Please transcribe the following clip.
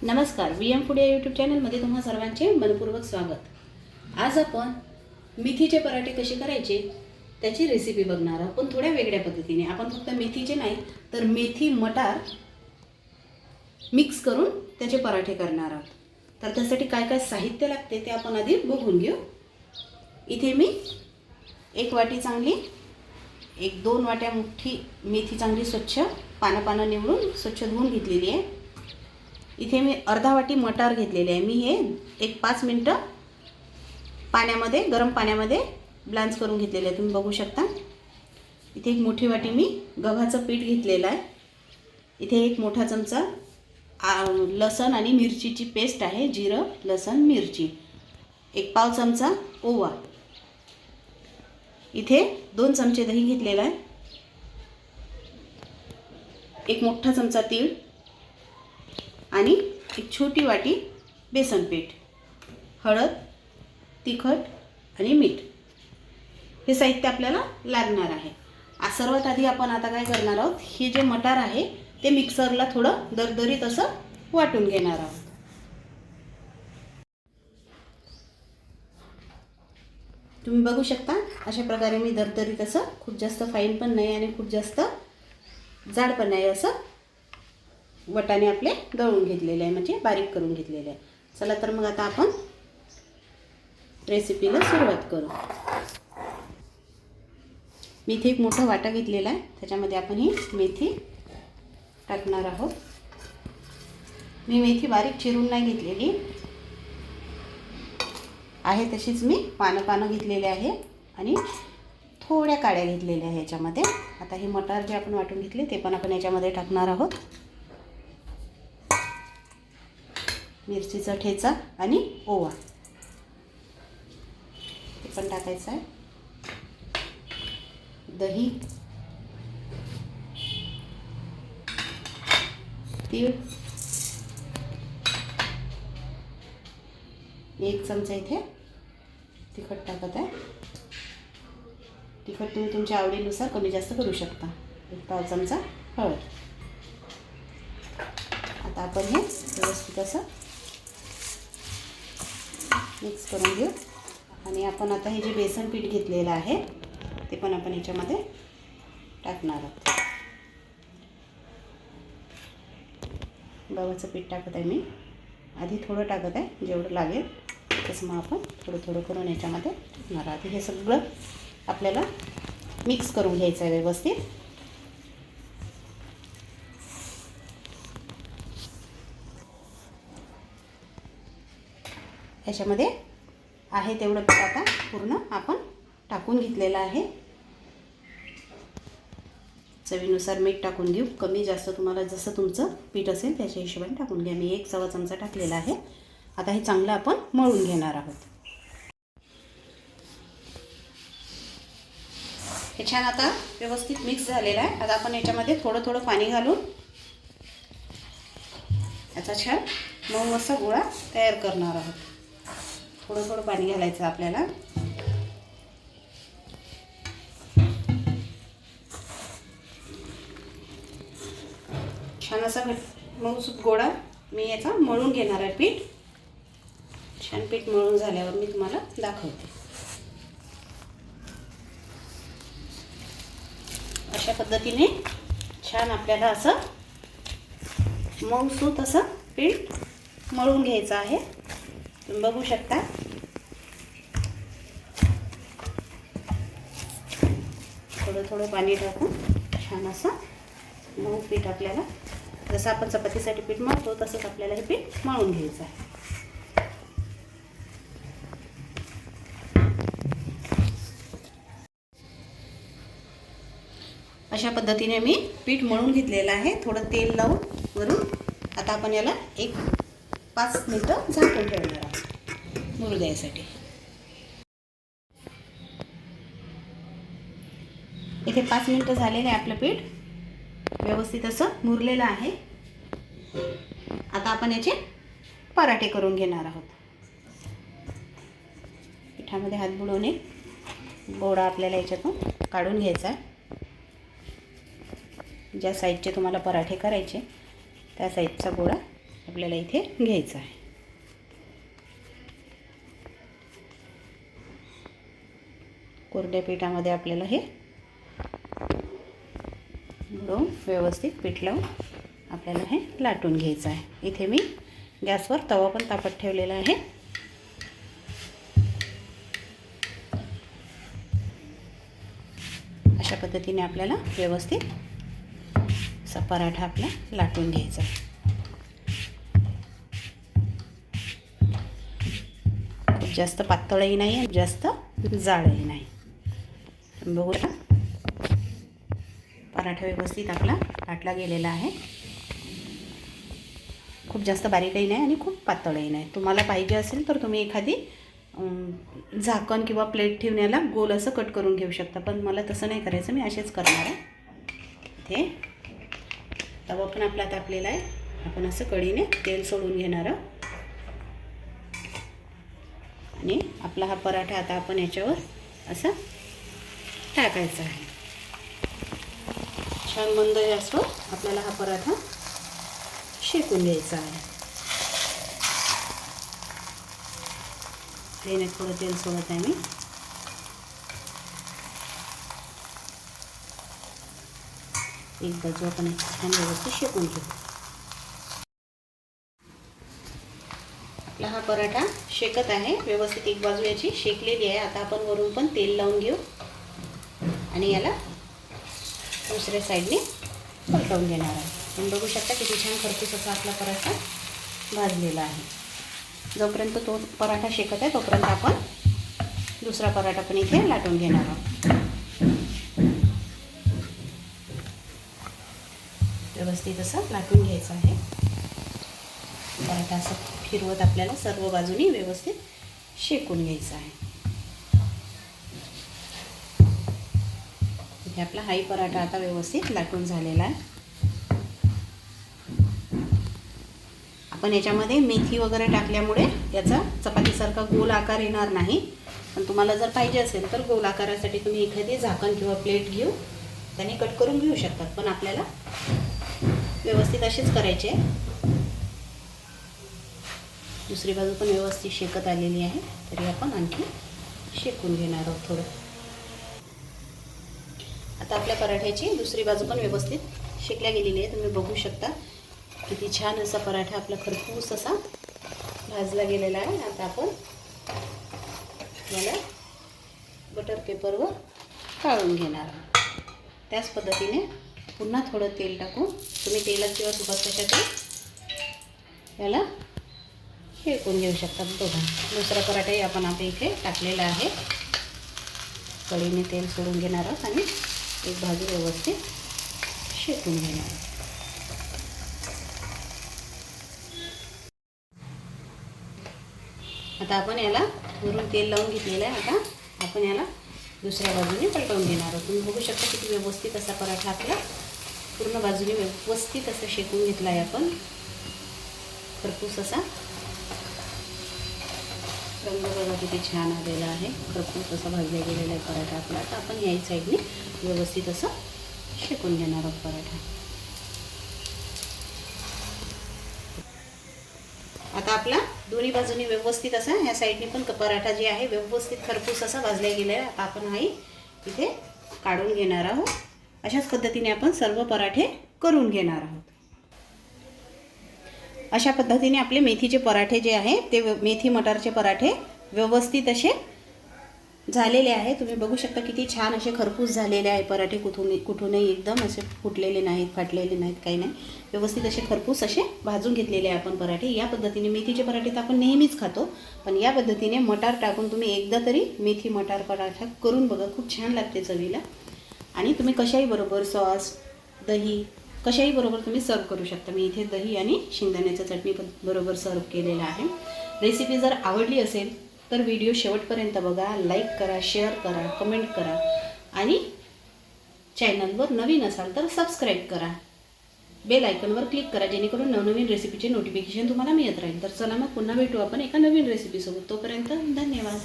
नमस्कार, VM food या YouTube चॅनलमध्ये तुम्हा सर्वांचे मनपूर्वक स्वागत। आज आपण मेथीचे पराठे कसे करायचे त्याची रेसिपी बघणार आहोत, पण थोड्या वेगळ्या पद्धतीने। आपण फक्त मेथीचे नाही तर मेथी मटार मिक्स करून त्याचे पराठे करणार आहोत। तर त्यासाठी काय काय साहित्य लागते ते आपण आधी बघून घेऊ। इथे मी एक वाटी चांगली, एक 2 वाट्या मोठी मेथी चांगली स्वच्छ पानं निवडून स्वच्छ धुवून घेतलेली आहे। इथे मी अर्धा वाटी मटार घेतलेले आहे। मी हे एक 5 मिनिटं पाण्यामध्ये, गरम पाण्यामध्ये ब्लांच करून घेतलेले आहे, तुम्ही बघू शकता। इथे एक मोठी वाटी मी गव्हाचं पीठ घेतलेलं आहे। इथे एक मोठा चमचा लसण आणि मिरचीची पेस्ट आहे, जिरं लसण मिरची। एक पाव चमचा ओवा। इथे 2 चमचे दही घेतलेला आहे। एक मोठा चमचा तीळ आणि एक छोटी वाटी बेसन पीठ, हळद, तिखट आणि मीठ हे साहित्य आपल्याला लागणार आहे। सर्वात आधी आपण आता काय करणार आहोत, हे जे मटार आहे ते मिक्सरला थोडं दरदरीत असं वाटून घेणार आहोत। तुम्ही बघू शकता अशा प्रकारे मी दरदरीत असं, खूप जास्त फाईन पण नाही आणि खूप जास्त जाड पण नाही, असं वटाने आपले दळून घेतलेले आहे, म्हणजे बारीक करून घेतलेले आहे। चला तर मग आता आपण रेसिपीला सुरुवात करू। मी इथे एक मोठा वाटा घेतलेला आहे, त्याच्यामध्ये आपण ही मेथी टाकणार आहोत। मी मेथी बारीक चिरून नाही घेतलेली आहे, तशीच मी पानं घेतलेले आहे आणि थोड्या काड्या घेतलेल्या आहे याच्यामध्ये। आता हे मटार जे आपण वाटून घेतले ते पण आपण याच्यामध्ये टाकणार आहोत। मिरचीचा ठेचा आणि ओवा हे पण टाकायचं आहे। दही, तीळ, 1 चमचा इथे तिखट टाकत आहे। तिखट तुम्ही तुमच्या आवडीनुसार कमी जास्त करू शकता। 1 पाव चमचा हळद। आता आपण हे व्यवस्थित असं मिक्स करून घेऊ आणि आपण आता हे जे बेसन पीठ घेतलेलं आहे ते पण आपण याच्यामध्ये टाकणार आहोत। गव्हाचं पीठ टाकत आहे मी, आधी थोडं टाकत आहे, जेवढं लागेल तसं मग आपण थोडं करून याच्यामध्ये टाकणार आहोत। हे सगळं आपल्याला मिक्स करून घ्यायचं आहे व्यवस्थित। याच्यामध्ये आहे तेवढं पीठ आता पूर्ण आपण टाकून घेतलेलं आहे। चवीनुसार मीठ टाकून घेऊ, कमी जास्त तुम्हाला जसं तुमचं पीठ असेल त्याच्या हिशोबाने टाकून घ्या। मी 1 सव्वा चमचा टाकलेला आहे। आता हे चांगलं आपण मळून घेणार आहोत। हे छान आता व्यवस्थित मिक्स झालेलं आहे। आता आपण याच्यामध्ये थोडं पाणी घालून याचा छान मऊ असा गोळा तयार करणार आहोत। थोडं पाणी घालायचं आपल्याला। छान असा मऊसूत गोळा मी याचा मळून घेणार आहे पीठ। छान पीठ मळून झाल्यावर मी तुम्हाला दाखवते। अशा पद्धतीने छान आपल्याला असं मऊसूत असं पीठ मळून घ्यायचं आहे। तुम्ही बघू शकता। थोडं पाणी टाकून छान असं मऊ पीठ आपल्याला, जसं आपण चपातीसाठी पीठ मळतो तसंच आपल्याला हे पीठ मळून घ्यायचं आहे। अशा पद्धतीने मी पीठ मळून घेतलेलं आहे, थोडं तेल लावून वरून। आता आपण याला एक 5 मिनिटं झाकून ठेवणार आहोत मुरू द्यायसाठी। इथे 5 मिनिटं झालेले आहे, आपलं पीठ व्यवस्थित असं मुरलेलं आहे। आता आपण याचे पराठे करून घेणार आहोत। पिठामध्ये हात बुडवून गोळा आपल्याला याच्यातून काढून घ्यायचा आहे। ज्या साईजचे तुम्हाला पराठे करायचे त्या साईजचा गोळा आपल्याला इथे घ्यायचं आहे. कोरड्या पिठामध्ये आपल्याला हे बुडवून व्यवस्थित पीठ लावून आपल्याला हे लाटून घ्यायचं आहे. इथे मी गॅसवर तवा पण तापत ठेवलेला आहे. अशा पद्धतीने आपल्याला व्यवस्थित असा पराठा आपला लाटून घ्यायचा आहे. खूप जास्त पातळही नाही आणि जास्त जाडही नाही. बघू पराठा व्यवस्थित आपला लाटला गेलेला आहे. खूप जास्त बारीकही नाही आणि खूप पातळही नाही. तुम्हाला पाहिजे असेल तर तुम्ही एखादी झाकण किंवा प्लेट ठेवून याला गोल असं कट करून घेऊ शकता, पण मला तसं नाही करायचं, मी असेच करणार आहे. इथे तवा पण आपला तापलेला आहे. आपण असं कढीने तेल सोडून घेणार आहोत आणि आपला हा पराठा आता आपण याच्यावर असं टाकायचा आहे. छान मंद गॅसवर आपल्याला हा पराठा शेकून घ्यायचा आहे. त्याने थोडं तेल सोडत आहे मी. एक बाजू आपण छान व्यवस्थित शेकून घेऊ. आपला हा पराठा शेकत आहे व्यवस्थित. एक बाजू याची शेकलेली आहे. आता आपण वरून पण तेल लावून घेऊ आणि याला दुसऱ्या साईडने परतवून घेणार आहे. तुम्ही बघू शकता किती छान खरपूस असा आपला पराठा भाजलेला आहे. जोपर्यंत तो पराठा शेकत आहे तोपर्यंत आपण दुसरा पराठा पण इथे लाटून घेणार आहोत. व्यवस्थित असं लाटून घ्यायचं आहे. पराठा असं फिरवत आपल्याला सर्व बाजूनी व्यवस्थित शेकून घ्यायचं आहे. इथे आपला हाही पराठा आता व्यवस्थित लाटून झालेला आहे. पण याच्यामध्ये मेथी वगैरे टाकल्यामुळे याचा चपातीसारखा गोल आकार येणार नाही. पण तुम्हाला जर पाहिजे असेल तर गोल आकारासाठी तुम्ही एखादी झाकण किंवा प्लेट घेऊ त्याने कट करून घेऊ शकतात. पण आपल्याला व्यवस्थित असेच करायचे. दुसरी बाजू पण व्यवस्थित शेकत आलेली आहे, तरी आपण आणखी शेकून घेणार आहोत थोडं. आता आपल्या पराठ्याची दुसरी बाजू पण व्यवस्थित शेकल्या गेलेली आहे. तुम्ही बघू शकता किती छान असा पराठा आपला खरपूस असा भाजला गेलेला आहे. आता आपण याला बटर पेपरवर काढून घेणार आहोत. त्याच पद्धतीने पुन्हा थोडं तेल टाकून तुम्ही तेलात किंवा तुपात कशात याला शेकून घेऊ शकता. बघा दुसरा पराठाही आपण आता इथे टाकलेला आहे. कढईने तेल सोडून घेणार आहोत आणि एक भाजी व्यवस्थित शेकून घेणार आहोत. आता आपण याला वरून तेल लावून घेतलेलं आहे. आता आपण याला दुसऱ्या बाजूने पलटवून घेणार आहोत. तुम्ही बघू शकता किती व्यवस्थित असा पराठा आपला पूर्ण बाजूने व्यवस्थित असं शेकून घेतला आहे आपण. खरपूस असा रंग बघा किती छान आलेला आहे. खरपूस असा भाजला गेलेला आहे पराठा आपला. आता आपण याही साईडने व्यवस्थित असं शेकून घेणार आहोत पराठा. आता आपला दोन्ही बाजूनी व्यवस्थित असा ह्या साईडने पण पराठा जे आहे व्यवस्थित खरपूस असा भाजला गेला आहे. आता आपण हाही इथे काढून घेणार आहोत. अशाच पद्धतीने आपण सर्व पराठे करून घेणार आहोत. अशा पद्धतीने आपले मेथीचे पराठे जे आहे ते मेथी मटारचे पराठे व्यवस्थित असे झालेले आहे. तुम्ही बघू शकता किती छान असे खरपूस झालेले आहे पराठे. कुठूनही एकदम असे फुटलेले नाहीत, फाटलेले नाहीत, काही नाही. व्यवस्थित असे खरपूस असे भाजून घेतलेले आहे आपण पराठे. या पद्धतीने मेथीचे पराठे तर आपण नेहमीच खातो, पण या पद्धतीने मटार टाकून तुम्ही एकदा तरी मेथी मटार पराठा करून बघा. खूप छान लागते चवीला. आणि तुम्ही कशाही बरोबर सॉस, दही कशाही बरोबर तुम्ही सर्व करू शकता. मी इथे दही आणि शेंगदाण्याच्या चटणी पण बरोबर सर्व केलेला आहे. रेसिपी जर आवडली असेल तर व्हिडिओ शेवटपर्यंत बघा. लाईक करा, शेअर करा, कमेंट करा आणि चॅनलवर नवीन असाल तर सबस्क्राईब करा. बेल आयकॉनवर क्लिक करा जेणेकरून नवनवीन रेसिपीचे नोटिफिकेशन तुम्हाला मिळत राहील. तर चला मग पुन्हा भेटू आपण एका नवीन रेसिपीसोबत. तोपर्यंत धन्यवाद.